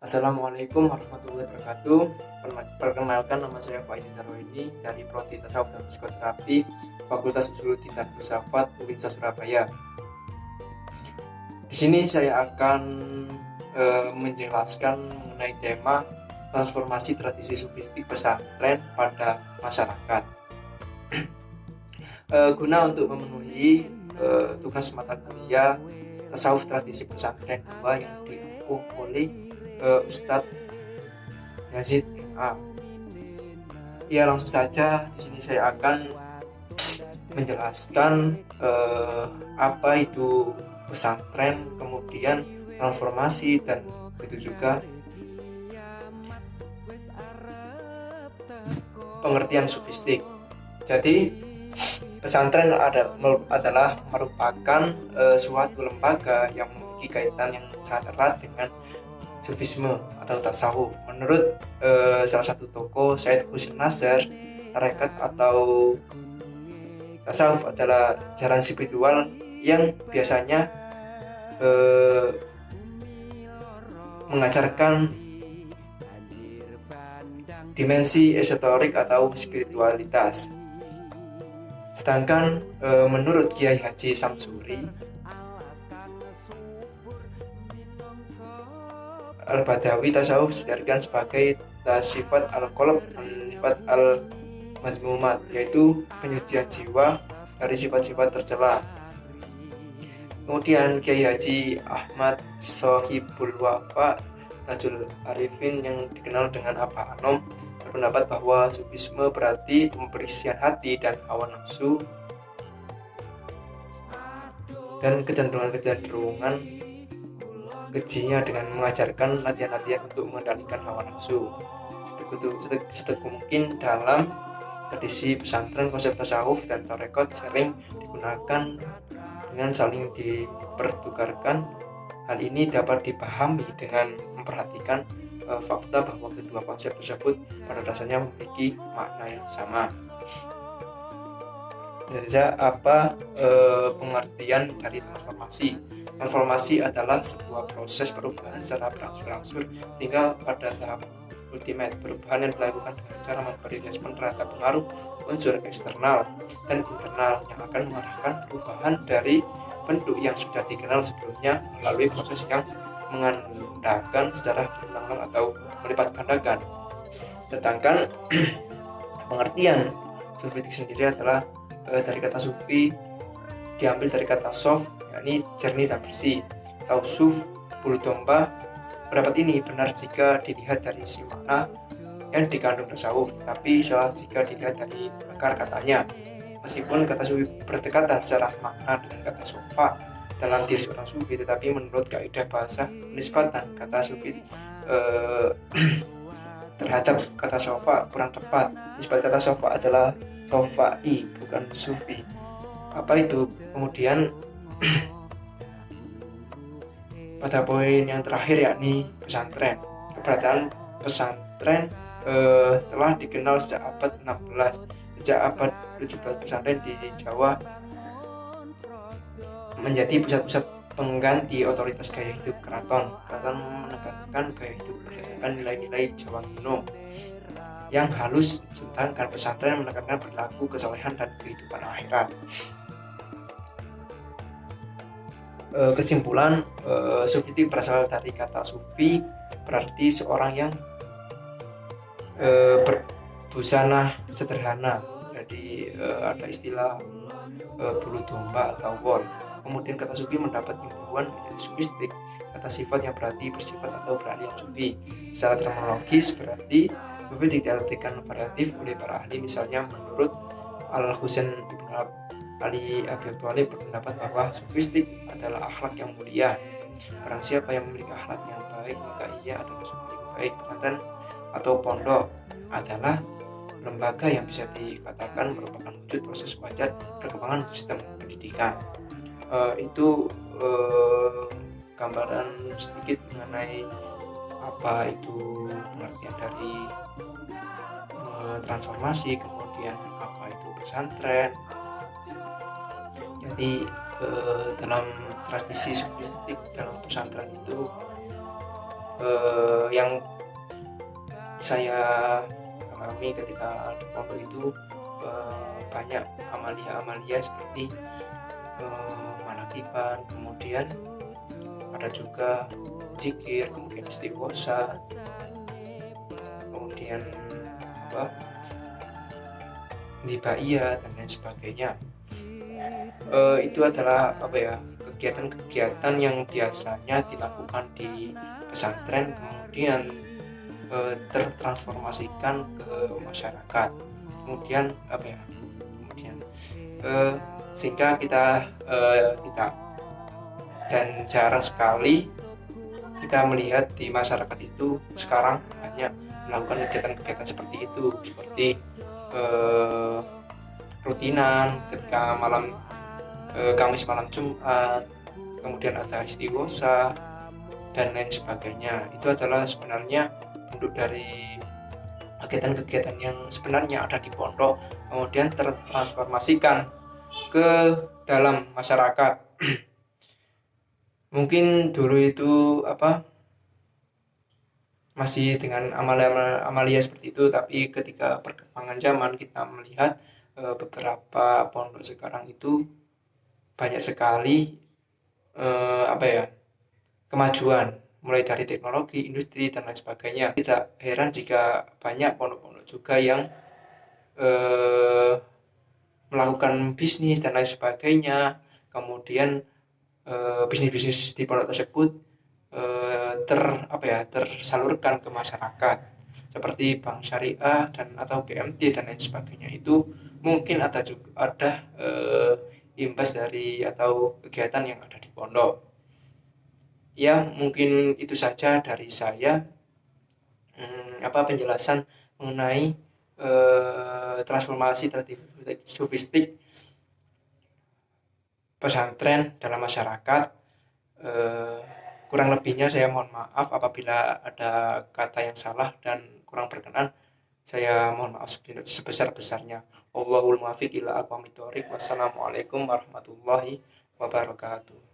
Assalamualaikum warahmatullahi wabarakatuh. Perkenalkan, nama saya Faiz Darwini dari Prodi Tasawuf dan Psikoterapi Fakultas Usuluddin dan Filsafat UINSA Surabaya. Di sini saya akan menjelaskan mengenai tema transformasi tradisi sufistik pesantren pada masyarakat. Guna untuk memenuhi tugas mata kuliah Tasawuf Tradisi Pesantren 2 yang ditempuh oleh Ustadz Yazid MA. Ya, langsung saja di sini saya akan menjelaskan apa itu pesantren, kemudian transformasi, dan begitu juga pengertian sufistik. Jadi pesantren adalah merupakan suatu lembaga yang memiliki kaitan yang sangat erat dengan sufisme atau tasawuf. Menurut salah satu tokoh, Syed Hussein Nasr, tarekat atau tasawuf adalah jalan spiritual yang biasanya mengajarkan dimensi esoterik atau spiritualitas. Sedangkan menurut Kiai Haji Samsuri Al-Badawi, tasawuf disediakan sebagai tasifat al-qalb dan sifat al-mazmumat, yaitu penyucian jiwa dari sifat-sifat tercela. Kemudian Kiai Haji Ahmad Sohibul Wafa Tajul Arifin yang dikenal dengan Abah Anom berpendapat bahwa sufisme berarti pembersihan hati dan hawa nafsu dan kecenderungan kejinya dengan mengajarkan latihan-latihan untuk mengendalikan hawa nafsu. Seteguk mungkin dalam tradisi pesantren, konsep tasawuf dan tarekat sering digunakan dengan saling dipertukarkan. Hal ini dapat dipahami dengan memperhatikan fakta bahwa kedua konsep tersebut pada dasarnya memiliki makna yang sama. Saja apa pengertian dari transformasi. Transformasi adalah sebuah proses perubahan secara berangsur-angsur sehingga pada tahap ultimate, perubahan yang dilakukan dengan cara memberi respon terhadap pengaruh unsur eksternal dan internal yang akan mengarahkan perubahan dari bentuk yang sudah dikenal sebelumnya melalui proses yang mengandalkan secara berulang-ulang atau melipat gandakan. Sedangkan pengertian sufistik sendiri adalah dari kata sufi diambil dari kata sof, yakni jernih dan bersih. Tausuf, bulu domba. Pendapat ini benar jika dilihat dari sisi makna yang dikandung tasawuf, tapi salah jika dilihat dari akar katanya. Meskipun kata sufi berdekatan secara makna dengan kata sofa dalam diri seorang sufi, tetapi menurut kaidah bahasa nisbatan kata sufi terhadap kata sofa kurang tepat. Nisbat kata sofa adalah sofai, bukan sufi. Apa itu? Kemudian pada poin yang terakhir, yakni pesantren. Keberadaan pesantren telah dikenal sejak abad 16. Sejak abad 17 pesantren di Jawa menjadi pusat-pusat pengganti otoritas gaya hidup keraton. Keraton menekankan gaya hidup berdasarkan nilai-nilai Jawa kuno yang halus, sedangkan pesantren menekankan perilaku, kesolehan, dan kehidupan akhirat. Kesimpulan, sufistik berasal dari kata sufi, berarti seorang yang berbusana sederhana. Jadi ada istilah bulu domba atau wol. Kemudian kata sufi mendapat imbuhan menjadi sufistik, kata sifat yang berarti bersifat atau beraliran sufi. Secara terminologis berarti sufistik diartikan variatif oleh para ahli. Misalnya menurut Al-Husain Ibn Ali Abi Thalib berpendapat bahwa sufistik adalah akhlak yang mulia. Barang siapa yang memiliki akhlak yang baik, maka ia adalah sufistik baik. Pesantren atau pondok adalah lembaga yang bisa dikatakan merupakan wujud proses wajar perkembangan sistem pendidikan. Itu gambaran sedikit mengenai apa itu pengertian dari transformasi, kemudian apa itu pesantren. Jadi dalam tradisi sufistik dalam pesantren itu yang saya alami ketika di pondok itu banyak amalia-amalia seperti manakiban, kemudian ada juga zikir, kemudian istighosa, kemudian hibaiyah dan lain sebagainya. Itu adalah kegiatan-kegiatan yang biasanya dilakukan di pesantren, kemudian tertransformasikan ke masyarakat, kemudian sehingga kita dan jarang sekali kita melihat di masyarakat itu sekarang banyak melakukan kegiatan-kegiatan seperti itu, seperti rutinan ketika malam Kamis malam Jumat, kemudian ada istighosa dan lain sebagainya. Itu adalah sebenarnya bentuk dari kegiatan-kegiatan yang sebenarnya ada di pondok, kemudian tertransformasikan ke dalam masyarakat. Mungkin dulu itu masih dengan amalia seperti itu, tapi ketika perkembangan zaman kita melihat beberapa pondok sekarang itu banyak sekali kemajuan, mulai dari teknologi, industri dan lain sebagainya. Tidak heran jika banyak pondok-pondok juga yang melakukan bisnis dan lain sebagainya. Kemudian bisnis-bisnis di pondok tersebut tersalurkan ke masyarakat seperti bank syariah dan atau BMT dan lain sebagainya. Itu mungkin ada imbas dari atau kegiatan yang ada di pondok. Ya, mungkin itu saja dari saya penjelasan mengenai transformasi sofistik pesantren dalam masyarakat. Kurang lebihnya saya mohon maaf apabila ada kata yang salah dan kurang berkenan. Saya mohon maaf sebesar-besarnya. Wallahul muwaffiq ila aqwamit thoriq. Wassalamualaikum warahmatullahi wabarakatuh.